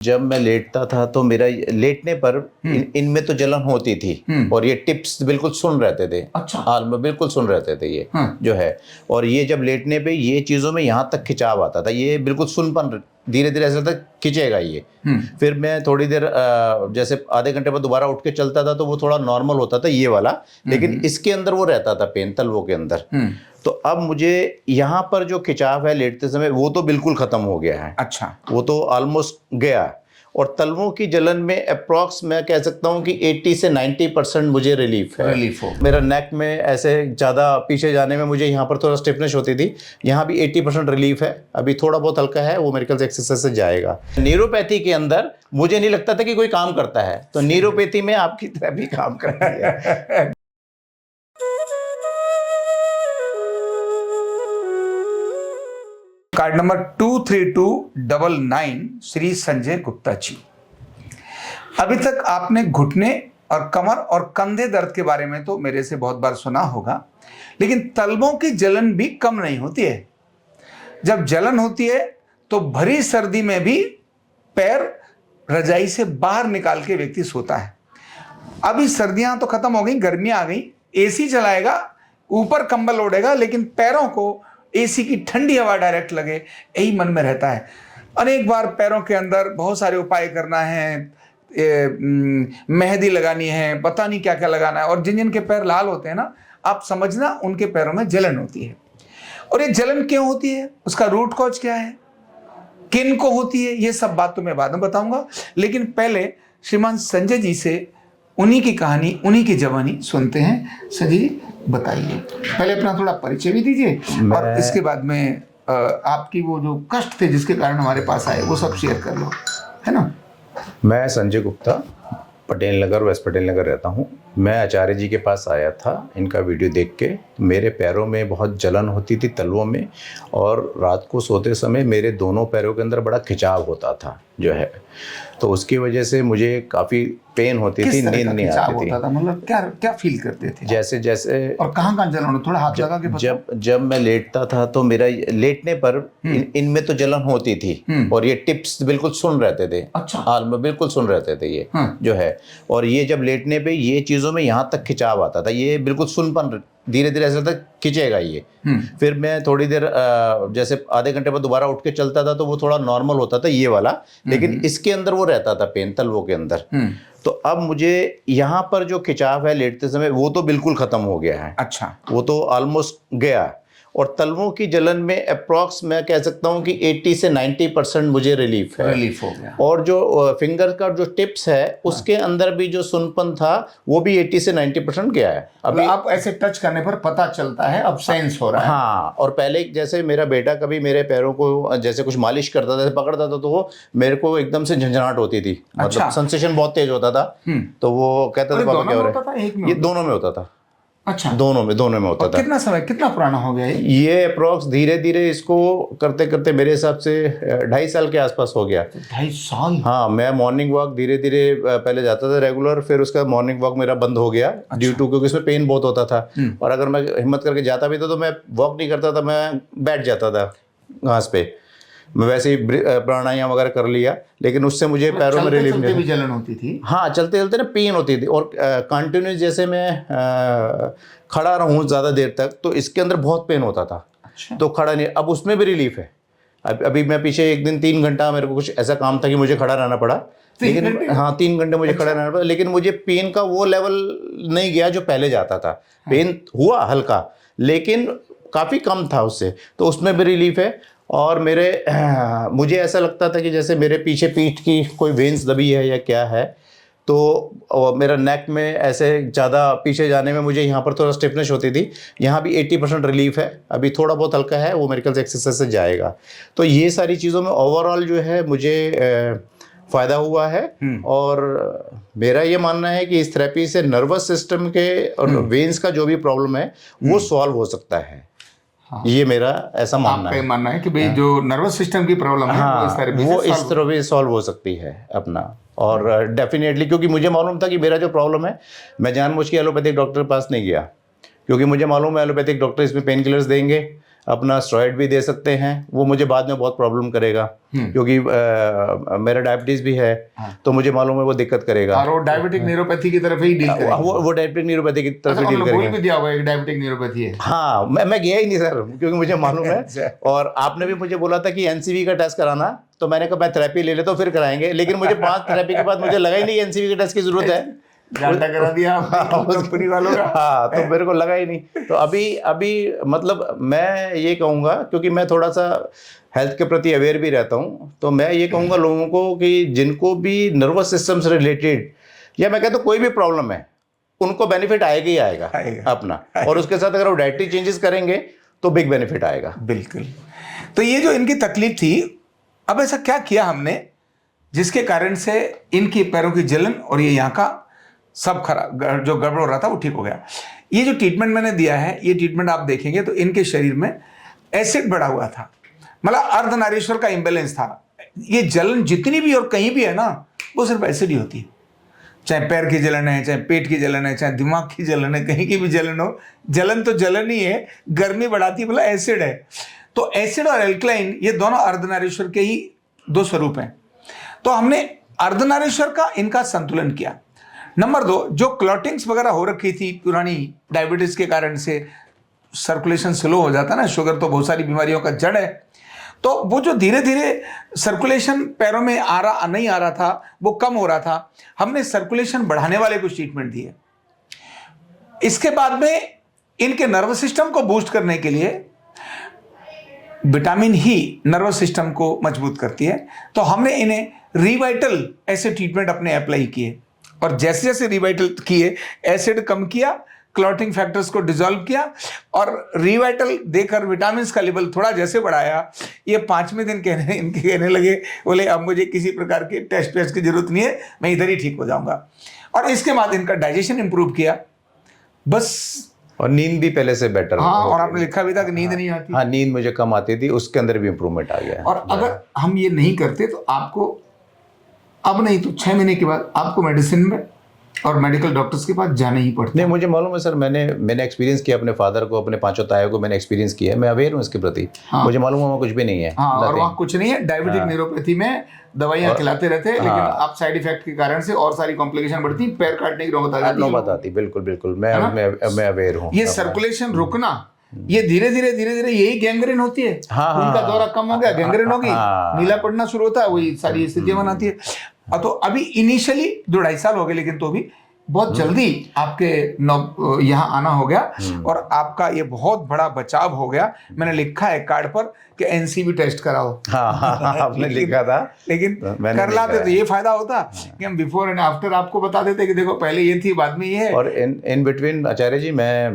जब मैं लेटता था तो मेरा लेटने पर इनमें तो जलन होती थी और ये टिप्स बिल्कुल सुन रहते थे। अच्छा। बिल्कुल सुन रहते थे ये जो है। और ये जब लेटने पे ये चीज़ों में यहाँ तक खिंचाव आता था, ये बिल्कुल सुनपन धीरे धीरे ऐसा तक खिंचेगा ये। फिर मैं थोड़ी देर जैसे आधे घंटे बाद दोबारा उठ के चलता था तो वो थोड़ा नॉर्मल होता था ये वाला, लेकिन इसके अंदर वो रहता था पेन, तलवों के अंदर। तो अब मुझे यहाँ पर जो खिंचाव है लेटते समय वो तो बिल्कुल खत्म हो गया है। अच्छा। वो तो ऑलमोस्ट गया। और तलवों की जलन में अप्रॉक्स मैं कह सकता हूँ कि 80 से 90% मुझे रिलीफ है। रिलीफ हो। मेरा नेक में ऐसे ज़्यादा पीछे जाने में मुझे यहाँ पर थोड़ा स्टिफनेस होती थी, यहाँ भी 80% रिलीफ है। अभी थोड़ा बहुत हल्का है, वो मेरे ख्याल से एक्सरसाइज से जाएगा। न्यूरोपैथी के अंदर मुझे नहीं लगता था कि कोई काम करता है, तो न्यूरोपैथी में आपकी तरह भी काम करती है। Card number 23299 Shri Sanjay Gupta ji. अभी तक आपने घुटने और कमर और कंधे दर्द के बारे में तो मेरे से बहुत बार सुना होगा, लेकिन तलवों की जलन भी कम नहीं होती है। जब जलन होती है तो भरी सर्दी में भी पैर रजाई से बाहर निकाल के व्यक्ति सोता है। अभी सर्दियां तो खत्म हो गई, गर्मियां आ गई, एसी चलाएगा, ऊपर कंबल ओढ़ेगा, लेकिन पैरों को एसी की ठंडी हवा डायरेक्ट लगे, यही मन में रहता है। अनेक बार पैरों के अंदर बहुत सारे उपाय करना है, मेहंदी लगानी है, पता नहीं क्या क्या लगाना है। और जिन जिन के पैर लाल होते हैं ना, आप समझना उनके पैरों में जलन होती है। और ये जलन क्यों होती है, उसका रूट कॉज क्या है, किन को होती है, ये सब बात तो मैं बाद में बताऊंगा। लेकिन पहले श्रीमान संजय जी से उन्हीं की कहानी, उन्हीं की जवानी सुनते हैं। संजय जी बताइए, पहले अपना थोड़ा परिचय भी दीजिए और इसके बाद में आपकी वो जो कष्ट थे जिसके कारण हमारे पास आए वो सब शेयर कर लो, है ना। मैं संजय गुप्ता, पटेल नगर, वेस्ट पटेल नगर रहता हूँ। मैं आचार्य जी के पास आया था इनका वीडियो देख के। मेरे पैरों में बहुत जलन होती थी, तलवों में, और रात को सोते समय मेरे दोनों पैरों के अंदर बड़ा खिंचाव होता था जो है। तो उसकी वजह से मुझे काफ़ी पेन होती थी, नींद नहीं आती थी। मतलब क्या क्या फील करते थे? जैसे जैसे और कहाँ जलन, थोड़ा हाथ लगा के जब मैं लेटता था तो मेरा लेटने पर इनमें तो जलन होती थी और ये टिप्स बिल्कुल सुन रहते थे। अच्छा। बिल्कुल सुन रहते थे ये जो है। और ये जब लेटने पे ये चीज़ों में यहाँ तक खिंचाव आता था, ये बिल्कुल सुनपन धीरे धीरे ऐसा तक खिंचेगा ये। फिर मैं थोड़ी देर जैसे आधे घंटे बाद दोबारा उठ के चलता था तो वो थोड़ा नॉर्मल होता था ये वाला, लेकिन इसके अंदर वो रहता था पेन, तलवों के अंदर। तो अब मुझे यहाँ पर जो खिंचाव है लेटते समय वो तो बिल्कुल खत्म हो गया है। अच्छा। वो तो ऑलमोस्ट गया। और तलवों की जलन में अप्रॉक्स मैं कह सकता हूँ कि 80 से 90% मुझे रिलीफ है। रिलीफ हो गया। और जो फिंगर का जो टिप्स है उसके अंदर भी जो सुनपन था वो भी 80 से 90% गया है। अभी आप ऐसे टच करने पर पता चलता है, अब सेंस हो रहा है। हाँ। और पहले जैसे मेरा बेटा कभी मेरे पैरों को जैसे कुछ मालिश करता था, पकड़ता था, तो वो मेरे को एकदम से झंझनाहट होती थी। अच्छा। मतलब सेंसेशन बहुत तेज होता था। तो वो कहता था पापा क्या हो रहा है। ये दोनों में होता था। अच्छा। दोनों में होता था। कितना समय, कितना पुराना हो गया ये अप्रॉक्स धीरे धीरे इसको करते करते मेरे हिसाब से 2.5 साल के आसपास हो गया। 2.5 साल? हाँ। मैं मॉर्निंग वॉक धीरे धीरे पहले जाता था रेगुलर, फिर उसका मॉर्निंग वॉक मेरा बंद हो गया ड्यू टू, क्योंकि उसमें पेन बहुत होता था। और अगर मैं हिम्मत करके जाता भी था तो मैं वॉक नहीं करता था, मैं बैठ जाता था घास पे। मैं वैसे ही प्राणायाम वगैरह कर लिया, लेकिन उससे मुझे पैरों में रिलीफ नहीं, भी जलन होती थी। हाँ, चलते चलते ना पेन होती थी। और कंटिन्यूस जैसे मैं खड़ा रहूँ ज़्यादा देर तक तो इसके अंदर बहुत पेन होता था। अच्छा। तो खड़ा नहीं, अब उसमें भी रिलीफ है। अभी मैं पीछे एक दिन 3 घंटा मेरे को कुछ ऐसा काम था कि मुझे खड़ा रहना पड़ा, लेकिन हाँ 3 घंटे मुझे खड़ा रहना पड़ा, लेकिन मुझे पेन का वो लेवल नहीं गया जो पहले जाता था। पेन हुआ हल्का, लेकिन काफ़ी कम था उससे, तो उसमें भी रिलीफ है। और मुझे ऐसा लगता था कि जैसे मेरे पीछे पीठ की कोई वेन्स दबी है या क्या है, तो मेरा नेक में ऐसे ज़्यादा पीछे जाने में मुझे यहाँ पर थोड़ा स्टिफनेस होती थी, यहाँ भी 80% रिलीफ है। अभी थोड़ा बहुत हल्का है, वो मेरे ख्याल से एक्सरसाइज से जाएगा। तो ये सारी चीज़ों में ओवरऑल जो है मुझे फ़ायदा हुआ है। और मेरा ये मानना है कि इस थेरेपी से नर्वस सिस्टम के और वेन्स का जो भी प्रॉब्लम है वो सॉल्व हो सकता है। हाँ। ये मेरा ऐसा मानना है। मानना है कि भाई जो नर्वस सिस्टम की प्रॉब्लम है वो इस तरह भी सॉल्व हो सकती है अपना। और डेफिनेटली, क्योंकि मुझे मालूम था कि मेरा जो प्रॉब्लम है, मैं जानबूझ के एलोपैथिक डॉक्टर के पास नहीं गया, क्योंकि मुझे मालूम है एलोपैथिक डॉक्टर इसमें पेन किलर्स देंगे, अपना स्टेरॉइड भी दे सकते हैं, वो मुझे बाद में बहुत प्रॉब्लम करेगा क्योंकि मेरा डायबिटीज़ भी है। तो मुझे मालूम है वो दिक्कत करेगा। और वो डायबिटिक न्यूरोपैथी की तरफ ही डील करेगा। वो डायबिटिक न्यूरोपैथी की तरफ डील बोल करेगा। भी दिया होगा एक डायबिटिक न्यूरोपैथी है। हाँ, मैं गया ही नहीं सर, क्योंकि मुझे मालूम है। और आपने भी मुझे बोला था कि एनसीवी का टेस्ट कराना, तो मैंने कहा मैं थेरेपी ले लेता हूँ फिर कराएंगे, लेकिन मुझे 5 थेरेपी के बाद मुझे लगा ही नहीं एनसीवी के टेस्ट की जरूरत है। घाटा करा दिया कंपनी वालों का। हाँ, तो मेरे को लगा ही नहीं। तो अभी मतलब मैं ये कहूँगा, क्योंकि मैं थोड़ा सा हेल्थ के प्रति अवेयर भी रहता हूँ, तो मैं ये कहूँगा लोगों को कि जिनको भी नर्वस सिस्टम से रिलेटेड या मैं कहता हूँ कोई भी प्रॉब्लम है, उनको बेनिफिट आएगा ही आएगा अपना। और उसके साथ अगर वो डाइटरी चेंजेस करेंगे तो बिग बेनिफिट आएगा। बिल्कुल। तो ये जो इनकी तकलीफ थी, अब ऐसा क्या किया हमने जिसके कारण से इनकी पैरों की जलन और ये यहाँ का सब खराब जो गड़बड़ हो रहा था वो ठीक हो गया। ये जो ट्रीटमेंट मैंने दिया है, ये ट्रीटमेंट आप देखेंगे तो इनके शरीर में एसिड बढ़ा हुआ था, मतलब अर्धनारीश्वर का इम्बैलेंस था। ये जलन जितनी भी और कहीं भी है ना, वो सिर्फ एसिड ही होती है। चाहे पैर की जलन है, चाहे पेट की जलन है, चाहे दिमाग की जलन है, कहीं की भी जलन हो, जलन तो जलन ही है, गर्मी बढ़ाती है, मतलब एसिड है। तो एसिड और एल्कलाइन ये दोनों अर्धनारीश्वर के ही 2 स्वरूप हैं। तो हमने अर्धनारीश्वर का इनका संतुलन किया। नंबर 2, जो क्लॉटिंग्स वगैरह हो रखी थी पुरानी डायबिटीज के कारण से, सर्कुलेशन स्लो हो जाता है ना, शुगर तो बहुत सारी बीमारियों का जड़ है, तो वो जो धीरे धीरे सर्कुलेशन पैरों में नहीं आ रहा था, वो कम हो रहा था। हमने सर्कुलेशन बढ़ाने वाले कुछ ट्रीटमेंट दिए। इसके बाद में इनके नर्वस सिस्टम को बूस्ट करने के लिए विटामिन ही नर्वस सिस्टम को मजबूत करती है, तो हमने इन्हें रिवाइटल ऐसे ट्रीटमेंट अपने अप्लाई किए। और जैसे जैसे रिवाइटल किए, एसिड कम किया, क्लॉटिंग फैक्टर्स को डिसॉल्व किया, और रिवाइटल देकर विटामिन का लेवल थोड़ा जैसे बढ़ाया, ये 5वें दिन कहने लगे, बोले अब मुझे किसी प्रकार के टेस्ट वेस्ट की जरूरत नहीं है, मैं इधर ही ठीक हो जाऊंगा। और इसके बाद इनका डाइजेशन इंप्रूव किया, बस। और नींद भी पहले से बेटर। हाँ, और आपने लिखा भी था कि नींद नहीं आती। हाँ, नींद मुझे कम आती थी, उसके अंदर भी इंप्रूवमेंट आ गया। और अगर हम ये नहीं करते तो आपको अब नहीं तो 6 महीने के बाद आपको मेडिसिन में और मेडिकल डॉक्टर्स के पास जाना ही पड़ता है। नहीं, मुझे मालूम है सर, मैंने एक्सपीरियंस किया, अपने फादर को, अपने 5 तायों को मैंने एक्सपीरियंस किया है, मैं अवेयर हूँ इसके प्रति। हाँ। मुझे मालूम है वहाँ कुछ भी नहीं है। हाँ, और वहाँ कुछ नहीं है। डायबिटिक न्यूरोपैथी में दवाइयाँ खिलाते रहते हैं, लेकिन आप साइड इफेक्ट के कारण से और सारी कॉम्प्लिकेशन बढ़ती, पैर काटने की नौबत आती। बिल्कुल, मैं अवेयर हूँ। ये सर्कुलेशन रुकना, ये धीरे धीरे यही गैंग्रीन होती है। उनका दौरा कम हो गया, गैंग्रीन होगी, नीला पड़ना शुरू होता है, वही सारी स्थितियां बनाती है। तो अभी इनिशियली 2-2.5 साल हो गए, लेकिन तो भी बहुत जल्दी आपके यहाँ आना हो गया, और आपका ये बहुत बड़ा बचाव हो गया। मैंने लिखा है कार्ड पर कि एनसीवी टेस्ट कराओ। हाँ, आपने लिखा था, लेकिन कर लाते तो ये फायदा होता कि हम बिफोर एंड आफ्टर आपको बता देते कि देखो पहले ये थी, बाद में ये है। और इन बिटवीन आचार्य जी, मैं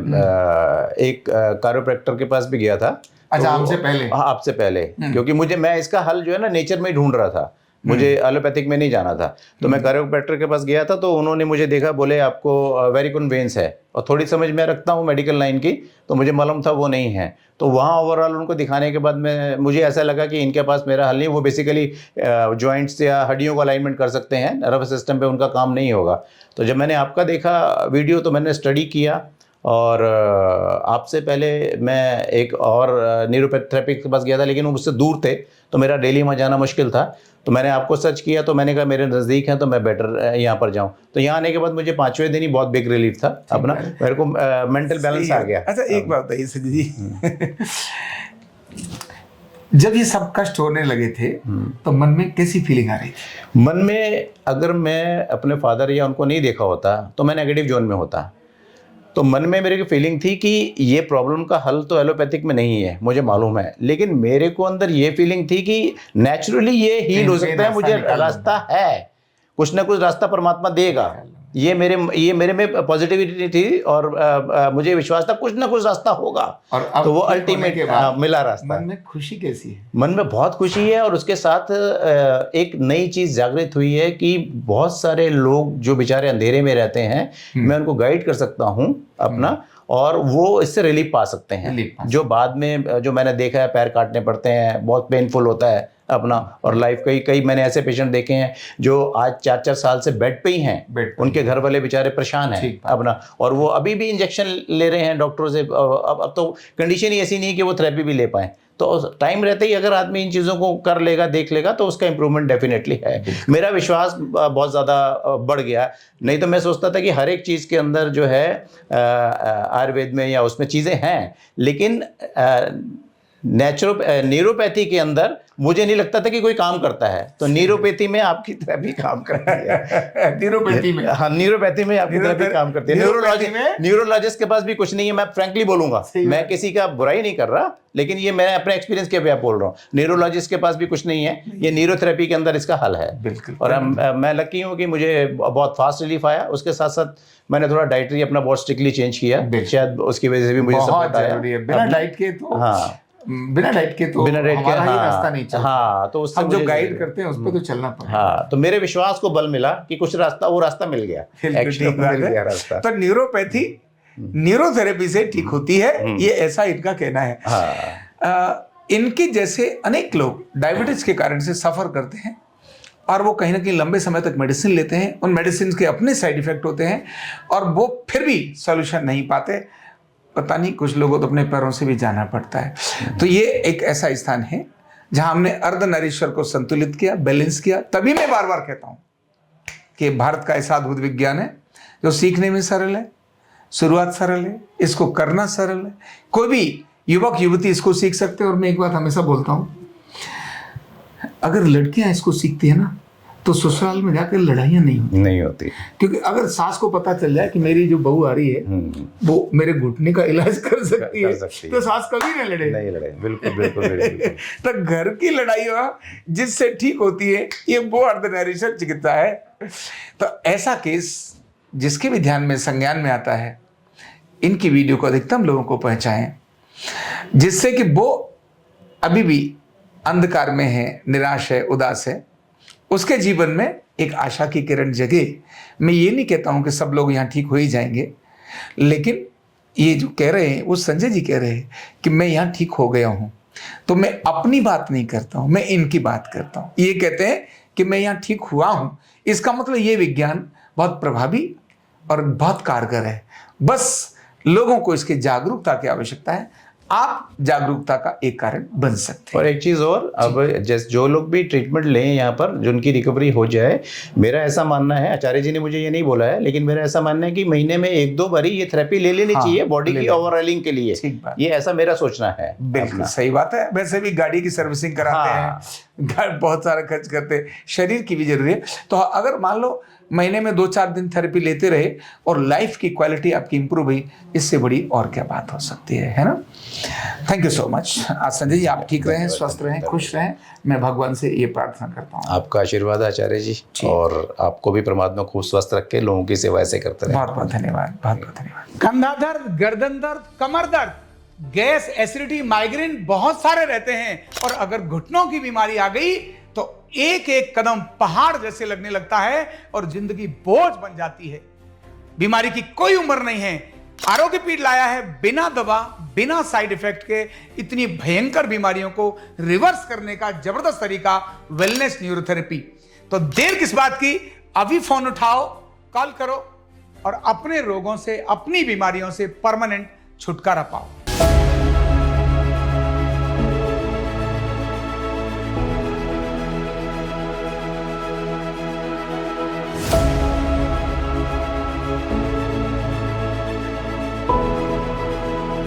एक कायरोप्रैक्टर के पास भी गया था। अच्छा, हमसे पहले? हाँ, आपसे पहले, क्योंकि मैं इसका हल जो है ना नेचर में ही ढूंढ रहा था, मुझे एलोपैथिक में नहीं जाना था। तो मैं कायरोप्रैक्टर के पास गया था, तो उन्होंने मुझे देखा, बोले आपको वेरिकोन वेन्स है, और थोड़ी समझ में रखता हूँ मेडिकल लाइन की, तो मुझे मालूम था वो नहीं है। तो वहाँ ओवरऑल उनको दिखाने के बाद मुझे ऐसा लगा कि इनके पास मेरा हल नहीं, वो बेसिकली जॉइंट्स या हड्डियों को अलाइनमेंट कर सकते हैं, नर्वस सिस्टम पे उनका काम नहीं होगा। तो जब मैंने आपका देखा वीडियो, तो मैंने स्टडी किया, और आपसे पहले मैं एक और न्यूरोपैथी के पास गया था, लेकिन वो मुझसे दूर थे, तो मेरा डेली वहाँ जाना मुश्किल था। तो मैंने आपको सर्च किया, तो मैंने कहा मेरे नज़दीक है, तो मैं बेटर यहाँ पर जाऊँ। तो यहाँ आने के बाद मुझे 5वें दिन ही बहुत बिग रिलीफ था अपना, मेरे को मेंटल बैलेंस आ गया। अच्छा, एक बात बताइए सर जी, जब ये सब कष्ट होने लगे थे, तो मन में कैसी फीलिंग आ रही थी? मन में, अगर मैं अपने फादर या उनको नहीं देखा होता तो मैं नेगेटिव जोन में होता। तो मन में मेरे की फीलिंग थी कि ये प्रॉब्लम का हल तो एलोपैथिक में नहीं है, मुझे मालूम है, लेकिन मेरे को अंदर ये फीलिंग थी कि नेचुरली ये हील हो सकता है, मुझे रास्ता है, कुछ ना कुछ रास्ता परमात्मा देगा। ये मेरे में पॉजिटिविटी थी, और मुझे विश्वास था कुछ ना कुछ रास्ता होगा। और अब तो वो अल्टीमेट मिला रास्ता। मन में खुशी कैसी है? मन में बहुत खुशी है, और उसके साथ एक नई चीज़ जागृत हुई है कि बहुत सारे लोग जो बेचारे अंधेरे में रहते हैं, मैं उनको गाइड कर सकता हूँ अपना, और वो इससे रिलीफ पा सकते हैं। जो बाद में जो मैंने देखा है, पैर काटने पड़ते हैं, बहुत पेनफुल होता है, अपना। और लाइफ कई मैंने ऐसे पेशेंट देखे हैं जो आज 4-4 साल से बेड पे ही हैं, बेड पे। उनके घर वाले बेचारे परेशान हैं अपना, और वो अभी भी इंजेक्शन ले रहे हैं डॉक्टरों से। अब तो कंडीशन ही ऐसी नहीं है कि वो थेरेपी भी ले पाएँ। तो टाइम रहते ही अगर आदमी इन चीज़ों को कर लेगा, देख लेगा, तो उसका इंप्रूवमेंट डेफिनेटली है। मेरा विश्वास बहुत ज़्यादा बढ़ गया। नहीं तो मैं सोचता था कि हर एक चीज़ के अंदर जो है आयुर्वेद में या उसमें चीज़ें हैं, लेकिन न्यूरोपैथी के अंदर मुझे नहीं लगता था कि कोई काम करता है। तो न्यूरोपैथी में आपकी थेरेपी काम करती है। न्यूरोपैथी में, हाँ, न्यूरोपैथी में आपकी थेरेपी काम करती है। न्यूरोलॉजिस्ट के पास भी कुछ नहीं है, मैं फ्रैंकली बोलूंगा, मैं किसी का बुराई नहीं कर रहा, लेकिन ये मैं अपने एक्सपीरियंस के पे बोल रहा हूँ। न्यूरोलॉजिस्ट के पास भी कुछ नहीं है, ये न्यूरोथेरेपी के अंदर इसका हल है। बिल्कुल। और मैं लकी हूँ कि मुझे बहुत फास्ट रिलीफ आया। उसके साथ साथ मैंने थोड़ा डाइटरी अपना बहुत स्ट्रिक्टली चेंज किया, शायद उसकी वजह से भी मुझे बहुत जरूरी है। बिना डाइट के तो, हाँ, बिना डाइट के हमारा ही रास्ता नहीं चलता। हाँ, तो उससे हम जो गाइड करते हैं उस पर तो चलना पड़ेगा। हाँ, तो मेरे विश्वास को बल मिला कि कुछ रास्ता, वो रास्ता मिल गया, एक्चुअली मिल गया रास्ता। तो न्यूरोपैथी न्यूरोथेरेपी से ठीक होती है, ये ऐसा इनका कहना है। इनके जैसे अनेक लोग डायबिटीज के कारण से सफर करते हैं और वो कहीं ना कहीं लंबे समय तक मेडिसिन लेते हैं, उन मेडिसिन के अपने साइड इफेक्ट होते हैं और वो फिर भी सॉल्यूशन नहीं पाते। पता नहीं, कुछ लोगों को तो अपने पैरों से भी जाना पड़ता है। तो ये एक ऐसा स्थान है जहां हमने अर्धनारीश्वर को संतुलित किया, बैलेंस किया। तभी मैं बार बार कहता हूं कि भारत का ऐसा अद्भुत विज्ञान है जो सीखने में सरल है, शुरुआत सरल है, इसको करना सरल है। कोई भी युवक युवती इसको सीख सकते हैं। और मैं एक बात हमेशा बोलता हूं, अगर लड़कियां इसको सीखती है ना तो ससुराल में जाकर लड़ाइयां नहीं होती। क्योंकि अगर सास को पता चल जाए कि मेरी जो बहू आ रही है वो मेरे घुटने का इलाज कर सकती है, तो सास कभी नहीं लड़े। बिल्कुल। तो घर की लड़ाई जिससे ठीक होती है, ये वो अर्धनारीश्वर चिकित्सा है। तो ऐसा केस जिसके भी ध्यान में, संज्ञान में आता है, इनकी वीडियो को अधिकतम लोगों को पहुंचाएं, जिससे कि वो अभी भी अंधकार में है, निराश है, उदास है, उसके जीवन में एक आशा की किरण जगे। मैं ये नहीं कहता हूं कि सब लोग यहाँ ठीक हो ही जाएंगे, लेकिन ये जो कह रहे हैं, वो संजय जी कह रहे हैं कि मैं यहाँ ठीक हो गया हूं, तो मैं अपनी बात नहीं करता हूं, मैं इनकी बात करता हूं। ये कहते हैं कि मैं यहाँ ठीक हुआ हूं, इसका मतलब ये विज्ञान बहुत प्रभावी और बहुत कारगर है। बस लोगों को इसकी जागरूकता की आवश्यकता है। आप जागरूकता का एक कारण बन सकते हैं। और एक चीज़ और, अब जैसे जो लोग भी ट्रीटमेंट लें यहाँ पर, जिनकी रिकवरी हो जाए, मेरा ऐसा मानना है, आचार्य जी ने मुझे ये नहीं बोला है, लेकिन मेरा ऐसा मानना है कि महीने में 1-2 बारी ये थेरेपी ले लेनी चाहिए बॉडी की ओवरऑलिंग के लिए। ये ऐसा मेरा सोचना है। बिल्कुल सही बात है। वैसे भी गाड़ी की सर्विसिंग कराते हैं, बहुत सारा खर्च करते हैं, शरीर की भी जरूरी है। तो अगर मान लो महीने में 2-4 दिन थेरेपी लेते रहे और लाइफ की क्वालिटी आपकी इंप्रूव हुई, इससे बड़ी और क्या बात हो सकती है ना। Thank you so much. आज संजय जी आप ठीक रहें, स्वस्थ रहें, खुश रहें, मैं भगवान से ये प्रार्थना करता हूँ। आपका आशीर्वाद आचार्य जी, और आपको भी परमात्मा खूब स्वस्थ रख के लोगों की सेवा ऐसे करते रहे। बहुत बहुत धन्यवाद, बहुत बहुत धन्यवाद। कंधा दर्द, गर्दन दर्द, कमर दर्द, गैस, एसिडिटी, माइग्रेन बहुत सारे रहते हैं, और अगर घुटनों की बीमारी आ गई तो एक एक कदम पहाड़ जैसे लगने लगता है और जिंदगी बोझ बन जाती है। बीमारी की कोई उम्र नहीं है। आरोग्य पीठ लाया है बिना दवा, बिना साइड इफेक्ट के इतनी भयंकर बीमारियों को रिवर्स करने का जबरदस्त तरीका, वेलनेस न्यूरोथेरेपी। तो देर किस बात की, अभी फोन उठाओ, कॉल करो और अपने रोगों से, अपनी बीमारियों से परमानेंट छुटकारा पाओ।